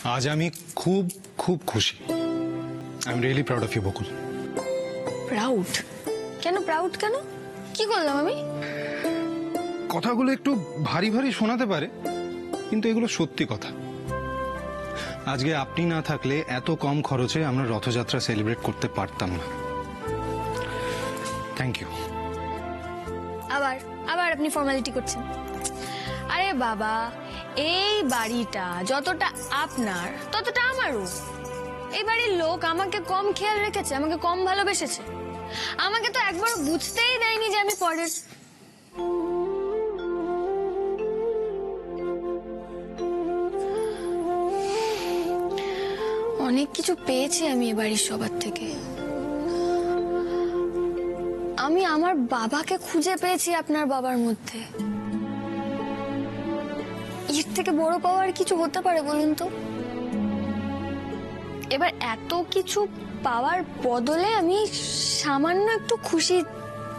আজ আমি খুব খুব খুশি। I am really proud of you Bakul. Proud? কেন প্রাউড কেন? কি করলাম আমি? কথাগুলো একটু ভারী ভারী শোনাতে পারে, কিন্তু এগুলো সত্যি কথা। আজকে আপনি না থাকলে এত কম খরচে আমরা রথযাত্রা সেলিব্রেট করতে পারতাম না। Thank you. আবার আবার আপনি ফর্মালিটি করছেন। আরে বাবা, এই বাড়িটা যতটা আপনার ততটা আমারও। এই বাড়ির লোক আমাকে কম খেয়াল রেখেছে, আমাকে কম ভালোবেসেছে। আমাকে তো একবার বুঝতেই দেয়নি যে আমি পরের। অনেক কিছু পেয়েছি আমি এ বাড়ির সবার থেকে। আমি আমার বাবাকে খুঁজে পেয়েছি আপনার বাবার মধ্যে। এর থেকে বড় পাওয়ার কিছু হতে পারে বলুন তো? এবার এত কিছু পাওয়ার বদলে আমি সামান্য একটু খুশি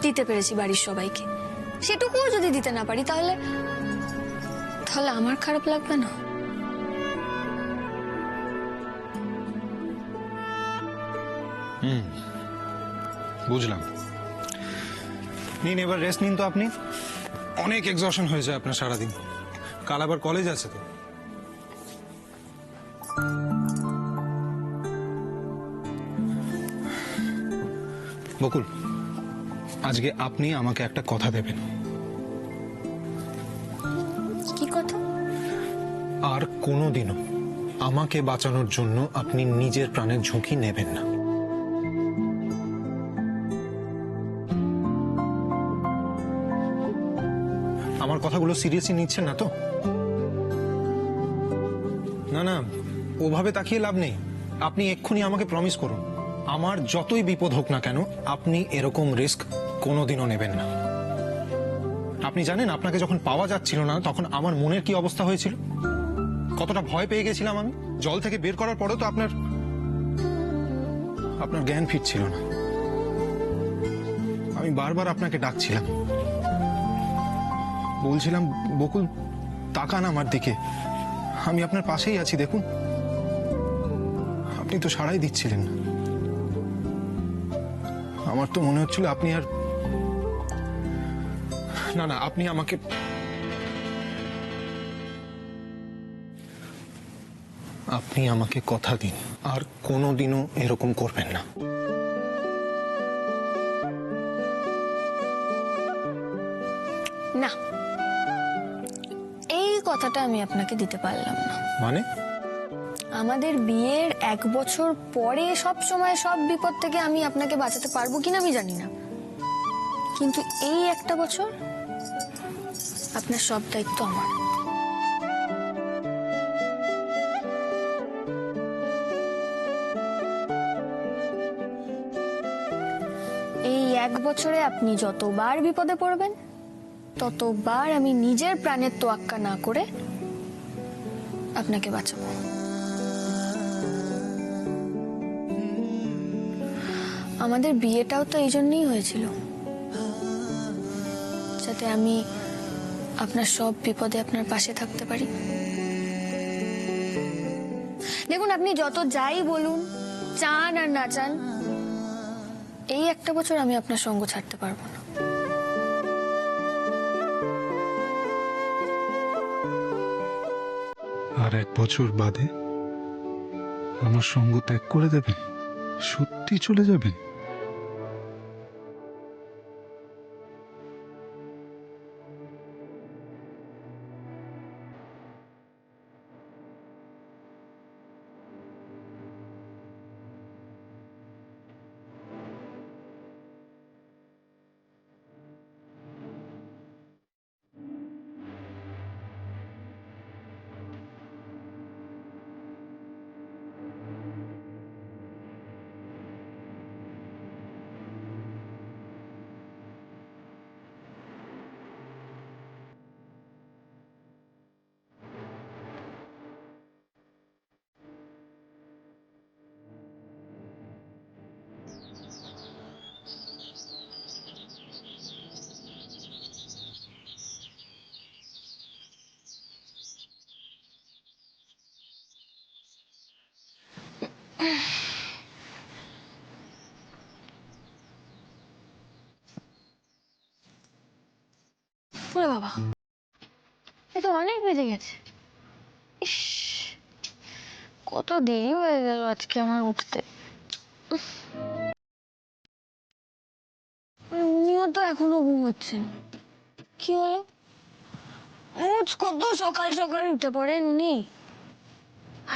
দিতে পেরেছি বাড়ির সবাইকে। সেটুকুও যদি দিতে না পারি তাহলে তাহলে আমার খারাপ লাগবে না? বুঝলাম। নিন, এবার রেস্ট নিন তো আপনি। অনেক এক্সশন হয়েছে আপনার সারাদিন। কাল আবার কলেজ আছে তো। বকুল, আজকে আপনি আমাকে একটা কথা দেবেন। কি কথা? আর কোনোদিনও আমাকে বাঁচানোর জন্য আপনি নিজের প্রাণের ঝুঁকি নেবেন না। আমার কথাগুলো সিরিয়াসলি নিচ্ছেন না তো? না না, ওভাবে তাকিয়ে লাভ নেই। আপনি এক্ষুনি আমাকে প্রমিস করুন, আমার যতই বিপদ হোক না কেন আপনি এরকম রিস্ক কোনোদিনও নেবেন না। আপনি জানেন, আপনাকে যখন পাওয়া যাচ্ছিল না তখন আমার মনের কি অবস্থা হয়েছিল, কতটা ভয় পেয়ে গেছিলাম আমি। জল থেকে বের করার পরেও তো আপনার জ্ঞান ফিরছিল না। আমি বারবার আপনাকে ডাকছিলাম, বলছিলাম বকুল তাকান আমার দিকে, আমি আপনার পাশেই আছি, দেখুন। আপনি তো সাড়াই দিচ্ছিলেন না। আমার তো মনে হচ্ছিল আপনি আর না না, আপনি আমাকে কথা দিন আর কোনোদিনও এরকম করবেন না। না, এই কথাটা আমি আপনাকে দিতে পারলাম না। মানে? আমাদের বিয়ের 1 বছর পরে সব সময় সব বিপদ থেকে আমি আপনাকে বাঁচাতে পারবো কিনা আমি জানি না, কিন্তু এই 1টা বছর আপনার সব দায়িত্ব আমার। এই 1 বছরে আপনি যতবার বিপদে পড়বেন ততবার আমি নিজের প্রাণের তোয়াক্কা না করে আপনাকে বাঁচাবো। আমাদের বিয়েটাও তো এই জন্যই হয়েছিল, যাতে আমি আপনার সব বিপদে আপনার পাশে থাকতে পারি। দেখুন, আপনি যত যাই বলুন, চান আর না চান, এই 1টা বছর আমি আপনার সঙ্গ ছাড়তে পারবো না। আর 1 বছর বাদে আমার সঙ্গ ত্যাগ করে দেবেন? সত্যি চলে যাবেন? ওরে বাবা, এ তো অনেক বেজে গেছে। ইস, কত দেরি হয়ে গেল আজকে আমার উঠতে। উনিও তো এখনো ঘুমোচ্ছেন। কি হলো? রোজ কত সকাল সকাল উঠে পড়েন উনি।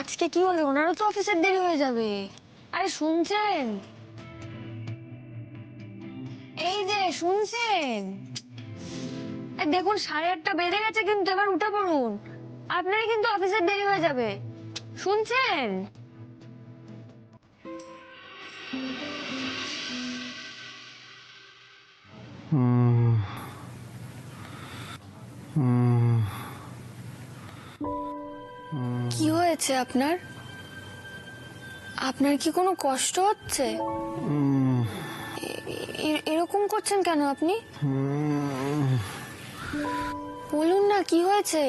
আজকে কি হলো? ওনারও তো অফিসের দেরি হয়ে যাবে। আরে শুনছেন? এই যে শুনছেন? এই দেখুন 8:30 বেজে গেছে, কিন্তু এবার উঠে পড়ুন। আপনারই কিন্তু অফিসের দেরি হয়ে যাবে। শুনছেন? কি হয়েছে আপনার? আপনার কি কোনো কষ্ট হচ্ছে? এরকম করছেন কেন আপনি? বলুন না, কি হয়েছে?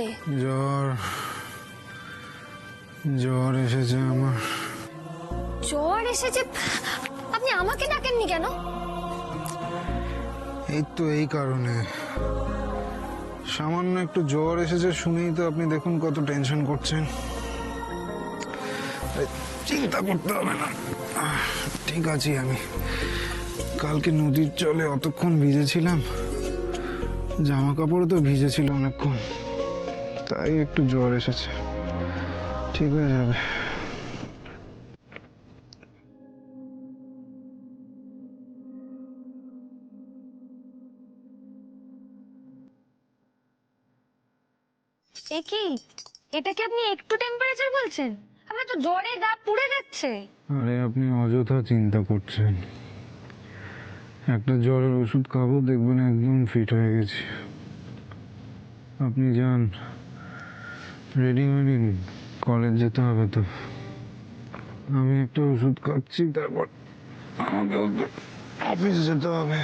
জ্বর জ্বর এসেছে আমার। জ্বর এসেছে? আপনি আমাকে ডাকেননি কেন? এই তো এই কারণে, সামান্য একটু জ্বর এসেছে শুনেই তো আপনি দেখুন কত টেনশন করছেন। চিন্তা করতে হবে না, ঠিক আছি আমি। কালকে নদীর জলে অতক্ষণ ভিজেছিলাম, জামা কাপড় তো ভিজেছিল অনেকক্ষণ, তাই একটু জ্বর এসেছে, ঠিক হয়ে যাবে। এ কি? এটা কি আপনি একটু টেম্পারেচার বলছেন? আপনার তো জ্বরে গা পুড়ে যাচ্ছে। আরে আপনি অযথা চিন্তা করছেন, একটা জ্বরের ওষুধ খাবো, দেখবেন একদম ফিট হয়ে গেছি। আপনি যান, রেডি হয়ে নিন, কলেজ যেতে হবে তো। আমি একটা ওষুধ খাচ্ছি, তারপর আমাকে অফিস যেতে হবে।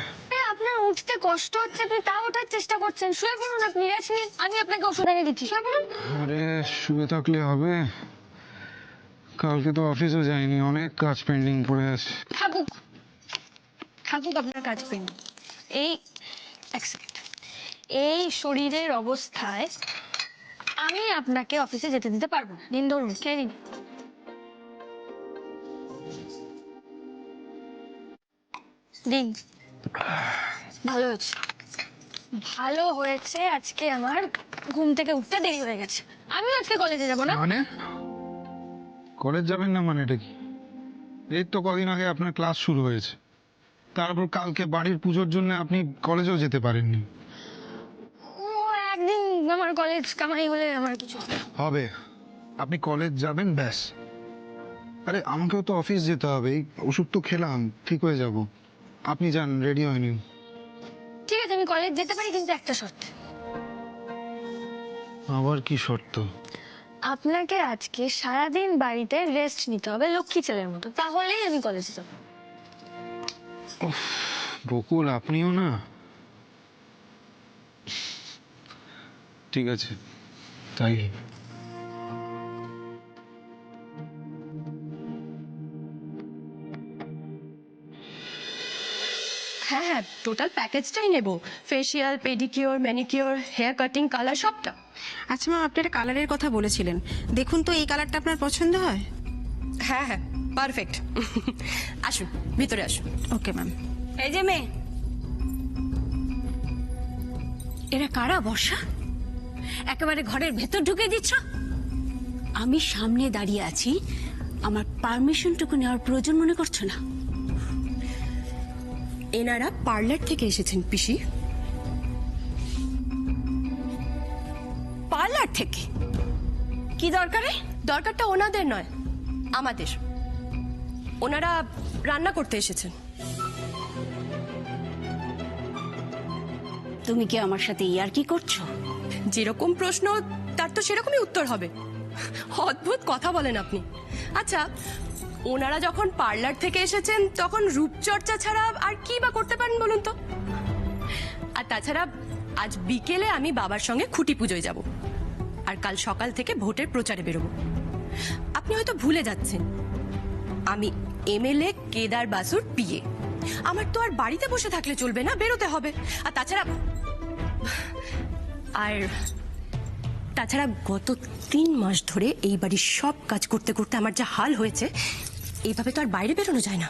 আপনার উঠতে কষ্ট হচ্ছে, আপনি তাও ওঠার চেষ্টা করছেন। শুয়ে পড়ুন, আপনি রেস্ট নিন, আমি আপনাকে ওষুধ এনে দিচ্ছি। শুয়ে পড়ুন। আরে শুয়ে থাকলে হবে? কালকে তো অফিসও যাইনি, অনেক কাজ পেন্ডিং পড়ে আছে। থাকুক থাকুক আপনার কাজ পেন। এই এক সেকেন্ড, এই শরীরের অবস্থায় আমি আপনাকে অফিসে যেতে দিতে পারবো না। দিন ধরুন, খেয়ে নিন। দিন। ভালো হয়েছে, ভালো হয়েছে। আজকে আমার ঘুম থেকে উঠতে দেরি হয়ে গেছে। আমিও আজকে কলেজে যাব না। মানে কলেজ যাবেন না মানে এটা কি? এই তো কদিন আগে আপনার ক্লাস শুরু হয়েছে, তারপর কালকে বাড়ির পুজোর জন্য আপনি কলেজেও যেতে পারেননি। ও, একদিন আমার কলেজ কামাই হলে আমার কিছু হবে, আপনি কলেজ যাবেন ব্যাস। আরে আমাকেও তো অফিস যেতে হবে, এই ওষুধ তো খেলাম, ঠিক হয়ে যাব। আপনি যান, রেডি হয়ে নিন। ঠিক আছে, আমি কলেজ যেতে পারি, কিন্তু একটা শর্তে। আবার কি শর্ত? আপনাকে আজকে সারাদিন বাড়িতে রেস্ট নিতে হবে, লক্ষ্মী ছেলের মতো, তাহলেই আমি কলেজে যাব। বকুল, আপনিও না। ঠিক আছে, তাই। হ্যাঁ হ্যাঁ, টোটাল প্যাকেজটাই নেব। Facial, pedicure, manicure, hair cutting, colour সবটা। আচ্ছা ম্যাম, আপনি একটা কালারের কথা বলেছিলেন, দেখুন তো এই কালারটা আপনার পছন্দ হয়? হ্যাঁ হ্যাঁ, পারফেক্ট। আসুন, ভিতরে আসুন। Okay ma'am. এই যে মেয়ে, এরা কারা বর্ষা? একেবারে ঘরের ভেতর ঢুকে দিচ্ছ। আমি সামনে দাঁড়িয়ে আছি, আমার পারমিশনটুকু নেওয়ার প্রয়োজন মনে করছো না? এনারা পার্লার থেকে এসেছেন পিসি। পার্লার থেকে? কি দরকারে? দরকারটা ওনাদের নয়, আমাদের। ওনারা রান্না করতে এসেছেন। তুমি কি আমার সাথে ইয়ার্কি করছো? যেরকম প্রশ্ন তার তো সেরকমই উত্তর হবে। অদ্ভুত কথা বলেন আপনি। আচ্ছা, ওনারা যখন পার্লার থেকে এসেছেন তখন রূপচর্চা ছাড়া আর কি বা করতে পারেন বলুন তো? আর তাছাড়া আজ বিকেলে আমি বাবার সঙ্গে খুঁটি পুজোয় যাব, আর কাল সকাল থেকে ভোটের প্রচারে বেরোবো। আপনি হয়তো ভুলে যাচ্ছেন, আমি এমএলএ কেদার বাসুর বিয়ে। আমার তো আর বাড়িতে বসে থাকলে চলবে না, বেরোতে হবে। আর তাছাড়া গত 3 মাস ধরে এই বাড়ির সব কাজ করতে করতে আমার যা হাল হয়েছে, এইভাবে তো আর বাইরে বেরোনো যায় না।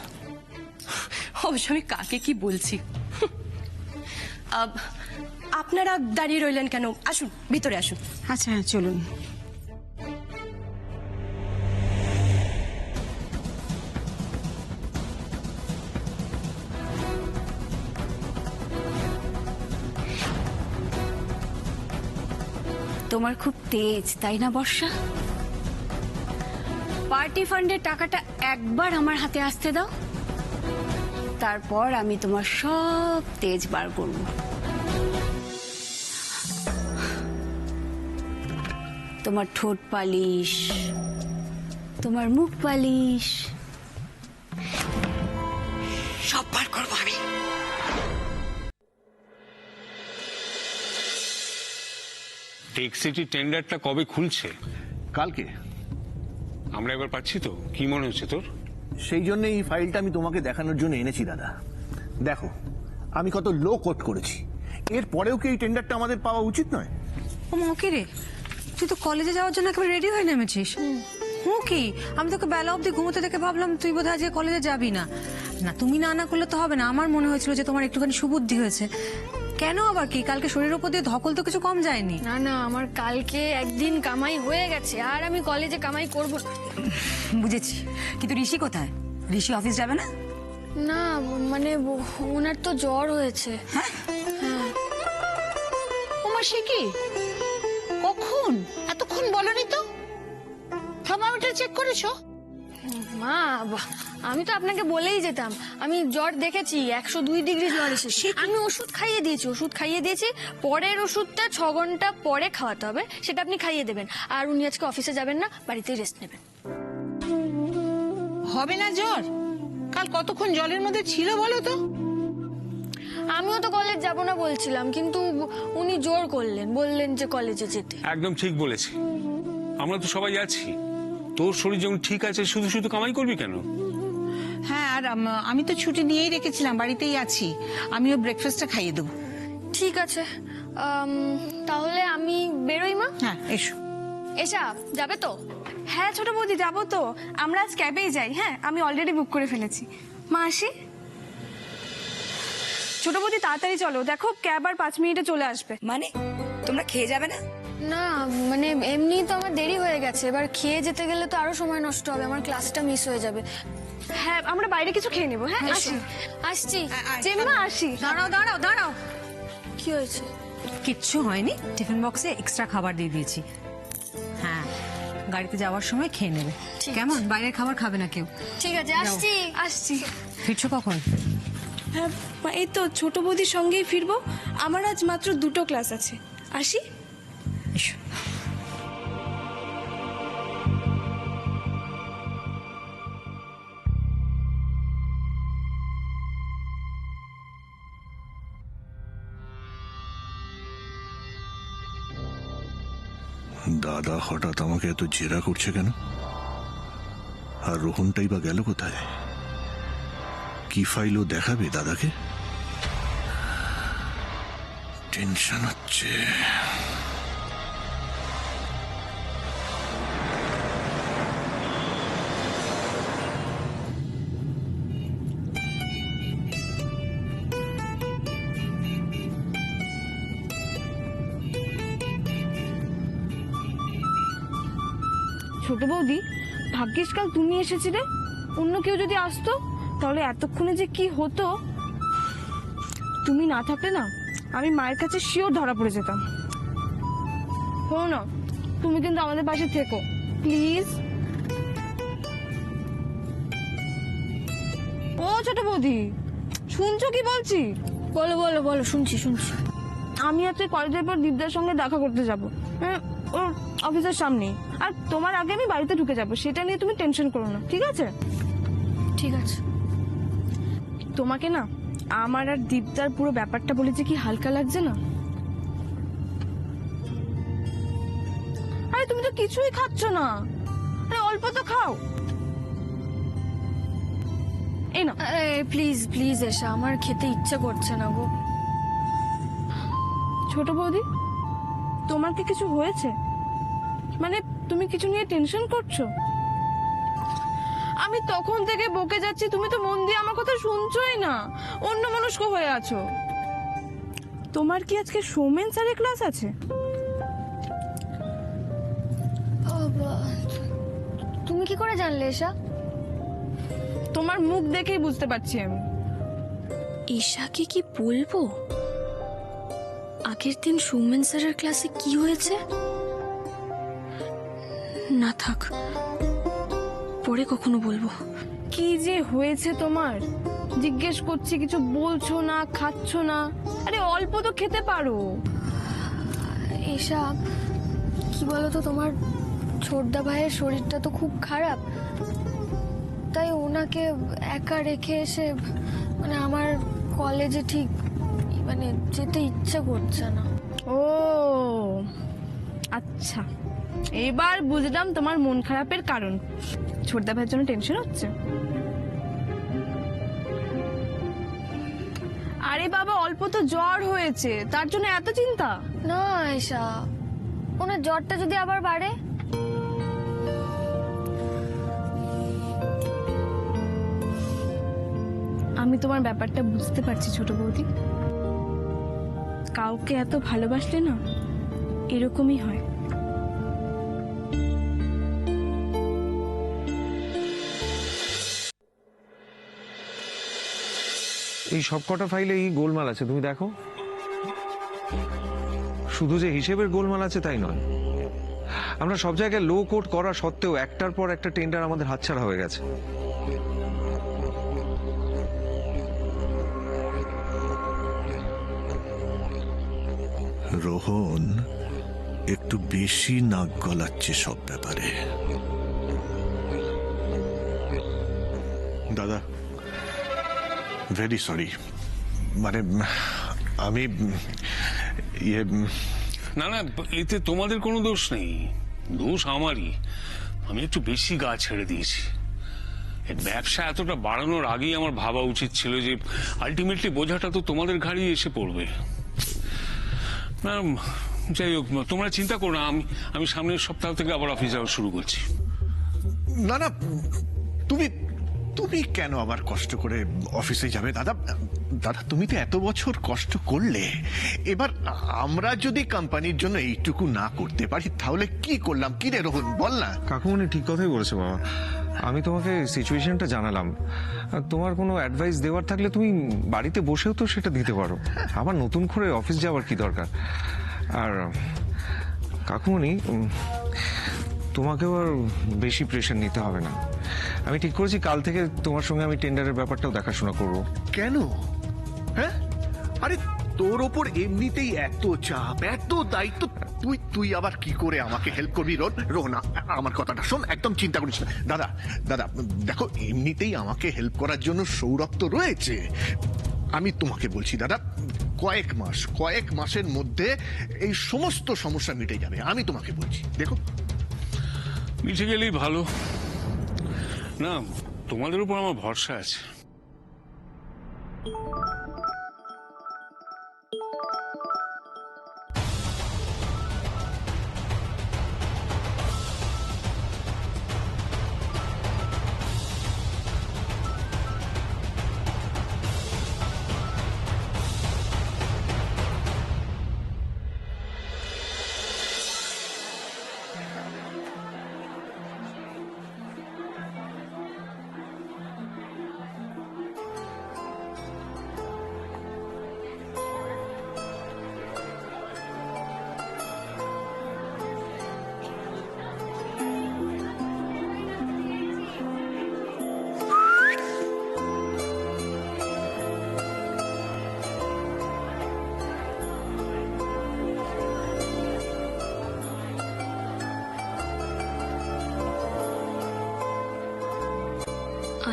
অবশ্য আমি কাকে কি বলছি। আপনারা দাঁড়িয়ে রইলেন কেন? আসুন, ভিতরে আসুন। আচ্ছা হ্যাঁ, চলুন। তোমার খুব তেজ, তাই না বর্ষা? পার্টি ফান্ডের টাকাটা একবার আমার হাতে আসতে দাও, তারপর আমি তোমার সব তেজ বার করব। তোমার ঠোঁট পালিশ, তোমার মুখ পালিশ সব বার করবো আমি। টেক সিটি টেন্ডারটা কবে খুলছে? কালকে। আমরা এবার পাচ্ছি তো? কি মনে হচ্ছে তোর? সেই জন্য এই ফাইলটা আমি তোমাকে দেখানোর জন্য এনেছি দাদা। দেখো, আমি কত লো কোট করেছি, এর পরেও কি এই টেন্ডারটা আমাদের পাওয়া উচিত নয়? ও ওকে রে, তুই তো কলেজে যাওয়ার জন্য একেবারে রেডি হয়ে নেমেছিস। হুঁ কি, আমি তোকে বেলা অবধি ঘুমোতে দেখে ভাবলাম তুই বোধহয় আজকে কলেজে যাবি না। না, তুমি না করলে তো হবে না। আমার মনে হয়েছিল যে তোমার একটুখানি সুবুদ্ধি হয়েছে। কেন আবার কি, কালকে শরীরের উপর দিয়ে ধকল তো কিছু কম যায়নি? না না, আমার কালকে একদিন কামাই হয়ে গেছে, আর আমি কলেজে কামাই করব না। বুঝেছি, কিন্তু ঋষি কোথায়? ঋষি অফিস যাবে না? না মানে ওনার তো জ্বর হয়েছে। হ্যাঁ, ওমা সে কি, কখন? এতক্ষণ বলনি তো। থার্মোমিটার চেক করেছো? মা, আমি তো আপনাকে বলেই যেতাম, আমি জ্বর দেখেছি, 102 ডিগ্রি জ্বর এসেছে। আমি ওষুধ খাইয়ে দিয়েছি। পরের ওষুধটা 6 ঘন্টা পরে খাওয়াতে হবে, সেটা আপনি খাইয়ে দেবেন। আর উনি আজকে অফিসে যাবেন না, বাড়িতেই রেস্ট নেবেন। হবে না জ্বর? কাল কতক্ষণ জলের মধ্যে ছিল বলো তো? আমিও তো কলেজ যাব না বলছিলাম, কিন্তু উনি জোর করলেন, বললেন যে কলেজে যেতে। একদম ঠিক বলেছি, আমরা তো সবাই আছি। তোর শরীর যখন ঠিক আছে, শুধু শুধু কামাই করবি কেন? হ্যাঁ, আর আমি তো ছুটি নিয়েই রেখেছিলাম, বাড়িতেই আছি। আমিও ব্রেকফাস্টটা খাইয়ে দেবো। ঠিক আছে, তাহলে আমি বেরোই মা। হ্যাঁ, এসো। এসা যাবে তো? হ্যাঁ ছোট বৌদি, যাবো তো। আমরা আজ ক্যাবেই যাই। হ্যাঁ, আমি অলরেডি বুক করে ফেলেছি। মা আসি। ছোট বৌদি তাড়াতাড়ি চলো, দেখো ক্যাব আর 5 মিনিটে চলে আসবে। মানে তোমরা খেয়ে যাবে না? না মানে এমনি তো আমার দেরি হয়ে গেছে, এবার খেয়ে যেতে গেলে তো আরো সময় নষ্ট হবে, আমার ক্লাসটা মিস হয়ে যাবে। হ্যাঁ, আমরা বাইরে কিছু খেয়ে নেবো। হ্যাঁ, আসি। আসছি। জেম্মা আসি। দাঁড়াও। কি হয়েছে? কিচ্ছু হয়নি, টিফিন বক্সে এক্সট্রা খাবার দিয়ে দিয়েছি। হ্যাঁ, গাড়িতে যাওয়ার সময় খেয়ে নেবে। কেমন, বাইরের খাবার খাবে না কেউ? ঠিক আছে, আসছি। ফিরছো কখন? হ্যাঁ মা, এই তো ছোট বৌদির সঙ্গেই ফিরবো। আমার আজ মাত্র 2টো ক্লাস আছে। আসি। এসো। দাদা হঠাৎ আমাকে এত জেরা করছে কেন? আর রোহনটাই বা গেল কোথায়? কি ফাইলও দেখাবে দাদাকে? টেনশন হচ্ছে। ছোট বৌদি, ভাগ্যিস কাল তুমি এসেছিলে। অন্য কেউ যদি আসতো তাহলে এতক্ষণে যে কি হতো। তুমি না থাকলে না, আমি মায়ের কাছে শিওর ধরা পড়ে যেতাম। শোনো না, তুমি কিন্তু আমাদের পাশে থেকো প্লিজ। ও ছোট বৌদি, শুনছো কি বলছি? বলো বলো বলো, শুনছি। আমি আজকে কলেজের পর দীপদার সঙ্গে দেখা করতে যাবো, ওর অফিসের সামনে। আর তোমার আগে আমি বাড়িতে ঢুকে যাবো, সেটা নিয়ে তুমি টেনশন করো না, ঠিক আছে? ঠিক আছে। তোমাকে না আমার আর দীপদার পুরো ব্যাপারটা বলেছে, কি হালকা লাগছে না? আরে তুমি তো কিছুই খাচ্ছ না, আরে অল্প তো খাও। এই না। প্লিজ প্লিজ এসা, আমার খেতে ইচ্ছে করছে না গো। ছোট বৌদি, তোমার কি কিছু হয়েছে? মানে তুমি কিছু নিয়ে টেনশন করছো? আমি তখন থেকে বকে যাচ্ছি, তুমি তো মন দিয়ে আমার কথা শুনছোই না, অন্যমনস্ক হয়ে আছো। তোমার কি আজকে সৌমেন স্যারের ক্লাস আছে? তুমি কি করে জানলে এসা? তোমার মুখ দেখেই বুঝতে পারছি আমি। ঈশাকে কি বলবো আগের দিন সৌমেন স্যারের ক্লাসে কি হয়েছে? না থাক, পরে কখনো বলবো। কি যে হয়েছে তোমার? জিজ্ঞেস করছি, কিছু বলছো না, খাচ্ছ না। আরে অল্প তো খেতে পারো। ঈশা, কি বলতো, তোমার ছোটদা ভাইয়ের শরীরটা তো খুব খারাপ, তাই ওনাকে একা রেখে এসে মানে আমার কলেজে ঠিক মানে যেতে ইচ্ছে করছে না। ও আচ্ছা, এবার বুঝলাম তোমার মন খারাপের কারণ। ছোটদা ভাইয়ের জন্য টেনশন হচ্ছে। আরে বাবা, অল্প তো জ্বর হয়েছে, তার জন্য এত চিন্তা? না ঈশা, ওনার জ্বরটা যদি আবার বাড়ে? আমি তোমার ব্যাপারটা বুঝতে পারছি ছোট বৌদি। কাউকে এত ভালোবাসলে না এরকমই হয়। এই সব কটা ফাইলে এই গোলমাল আছে, তুমি দেখো। শুধু যে হিসেবের গোলমাল আছে তাই নয়, আমরা সব জায়গায় লো কোট করা সত্ত্বেও একটার পর একটা টেন্ডার আমাদের হাতছাড়া হয়ে গেছে। রোহন একটু বেশি নাক গলাচ্ছে সব ব্যাপারে। দাদা, ভেরি সরি। মানে আমি না না, এতে তোমাদের কোনো দোষ নেই, দোষ আমারই। আমি একটু বেশি গা ছেড়ে দিয়েছি। এই ব্যবসা এতটা বাড়ানোর আগেই আমার ভাবা উচিত ছিল যে আলটিমেটলি বোঝাটা তো তোমাদের ঘাড়েই এসে পড়বে। না যাই হোক, তোমরা চিন্তা করো না, আমি সামনের সপ্তাহ থেকে আবার অফিস যাওয়া শুরু করছি। না না, তুমি তুমি কেন আবার কষ্ট করে অফিসে যাবে দাদা? দাদা, তুমি তো এত বছর কষ্ট করলে, এবার আমরা যদি কোম্পানির জন্য এইটুকু না করতে পারি তাহলে কি করলাম? কি রে রোহন, বল না। কাকুমনি ঠিক কথাই বলেছে বাবা। আমি তোমাকে সিচুয়েশনটা জানালাম, আর তোমার কোনো অ্যাডভাইস দেওয়ার থাকলে তুমি বাড়িতে বসেও তো সেটা দিতে পারো। আবার নতুন করে অফিস যাওয়ার কি দরকার? আর কাকুমনি, তোমাকেও আর বেশি প্রেশার নিতে হবে না। আমি ঠিক করেছি কাল থেকে তোমার সঙ্গে আমি টেন্ডারের ব্যাপারটাও দেখাশোনা করব। কেন? হ্যাঁ, আরে তোর ওপর এমনিতেই এত চাপ, এত দায়িত্ব, তুই আবার কি করে আমাকে হেল্প করবি? রোহন, আমার কথাটা শোন, একদম চিন্তা করিস না। দাদা দাদা দেখো, এমনিতেই আমাকে হেল্প করার জন্য সৌরভ তো রয়েছে। আমি তোমাকে বলছি দাদা, কয়েক মাসের মধ্যে এই সমস্ত সমস্যা মিটে যাবে, আমি তোমাকে বলছি। দেখো, মিটে গেলেই ভালো। না, তোমাদের উপর আমার ভরসা আছে।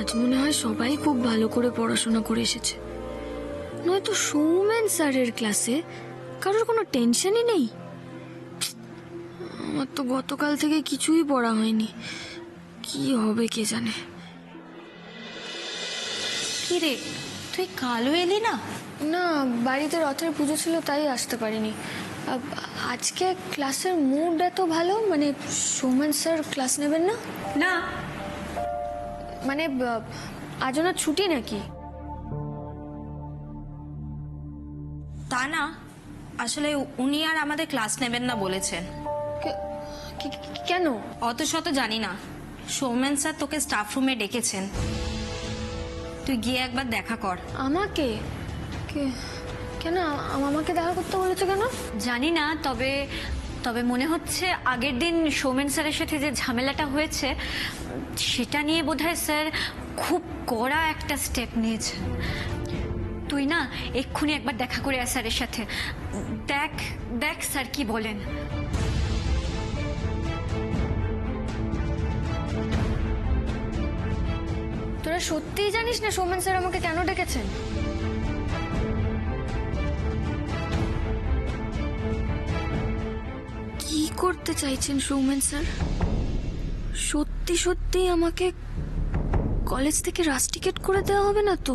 আজ মনে হয় সবাই খুব ভালো করে পড়াশোনা করে এসেছে, নয়তো সৌমেন স্যারের ক্লাসে কারোর কোনো টেনশনই নেই। আমার তো গতকাল থেকে কিছুই পড়া হয়নি, কি হবে কে জানে। কি রে, তুই কালো এলি না? না, বাড়িতে রথের পুজো ছিল তাই আসতে পারিনি। আজকে ক্লাসের মুড এত ভালো, মানে সৌমেন স্যার ক্লাস নেবেন না? না, মানে আজ ওনার ছুটি নাকি? তা না, আসলে উনি আর আমাদের ক্লাস নেবেন না বলেছেন। কেন? অত শত জানি না, সৌমেন স্যার তোকে স্টাফ রুমে ডেকেছেন, তুই গিয়ে একবার দেখা কর। আমাকে? কেন আমাকে দেখা করতে বলেছে কেন? জানি না, তবে তবে মনে হচ্ছে আগের দিন সৌমেন স্যারের সাথে যে ঝামেলাটা হয়েছে সেটা নিয়ে বোধহয় স্যার খুব কড়া একটা স্টেপ নিয়েছেন। তুই না এক্ষুনি একবার দেখা করে আয় স্যারের সাথে, দেখ দেখ স্যার কি বলেন। তোরা সত্যিই জানিস না সৌমেন স্যার আমাকে কেন ডেকেছেন? কি করতে চাইছেন সৌমেন স্যার? সত্যি সত্যি আমাকে কলেজ থেকে রাস্টিকেট করে দেওয়া হবে না তো?